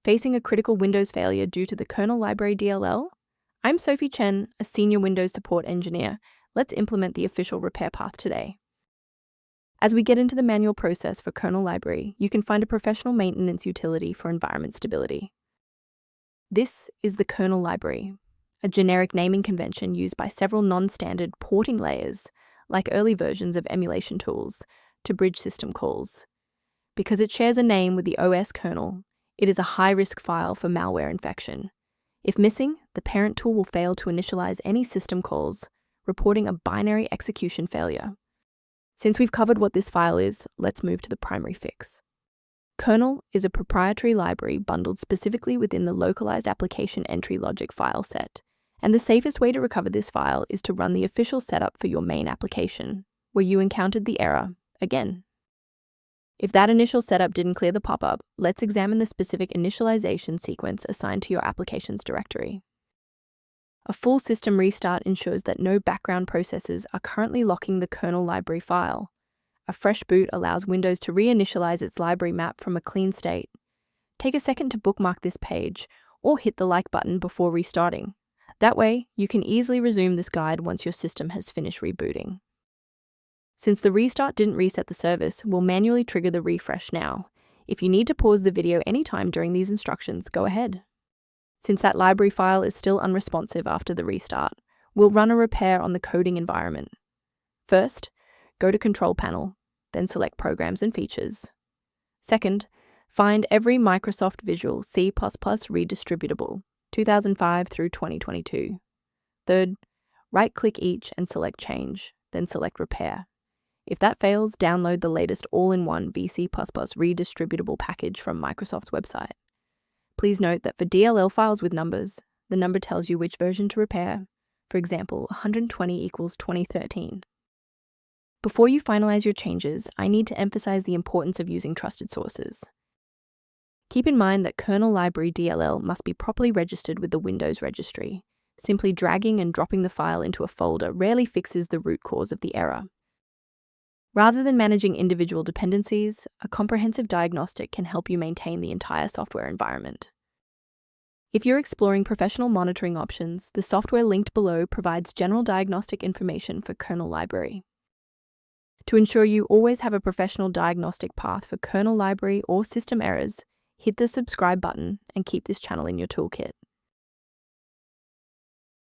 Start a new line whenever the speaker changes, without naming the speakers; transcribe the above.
Facing a critical Windows failure due to the Kernel Library DLL? I'm Sophie Chen, a senior Windows support engineer. Let's implement the official repair path today. As we get into the manual process for Kernel Library, you can find a professional maintenance utility for environment stability. This is the Kernel Library, a generic naming convention used by several non-standard porting layers, like early versions of emulation tools, to bridge system calls. Because it shares a name with the OS kernel, it is a high-risk file for malware infection. If missing, the parent tool will fail to initialize any system calls, reporting a binary execution failure. Since we've covered what this file is, let's move to the primary fix. Kernel is a proprietary library bundled specifically within the Localized application entry logic file set, and the safest way to recover this file is to run the official setup for your main application, where you encountered the error again. If that initial setup didn't clear the pop-up, let's examine the specific initialization sequence assigned to your application's directory. A full system restart ensures that no background processes are currently locking the kernel library file. A fresh boot allows Windows to reinitialize its library map from a clean state. Take a second to bookmark this page, or hit the like button before restarting. That way, you can easily resume this guide once your system has finished rebooting. Since the restart didn't reset the service, we'll manually trigger the refresh now. If you need to pause the video anytime during these instructions, go ahead. Since that library file is still unresponsive after the restart, we'll run a repair on the coding environment. First, go to Control Panel, then select Programs and Features. Second, find every Microsoft Visual C++ redistributable, 2005 through 2022. Third, right-click each and select Change, then select Repair. If that fails, download the latest all-in-one VC++ redistributable package from Microsoft's website. Please note that for DLL files with numbers, the number tells you which version to repair. For example, 120 equals 2013. Before you finalize your changes, I need to emphasize the importance of using trusted sources. Keep in mind that Kernel Library DLL must be properly registered with the Windows registry. Simply dragging and dropping the file into a folder rarely fixes the root cause of the error. Rather than managing individual dependencies, a comprehensive diagnostic can help you maintain the entire software environment. If you're exploring professional monitoring options, the software linked below provides general diagnostic information for Kernel Library. To ensure you always have a professional diagnostic path for Kernel Library or system errors, hit the subscribe button and keep this channel in your toolkit.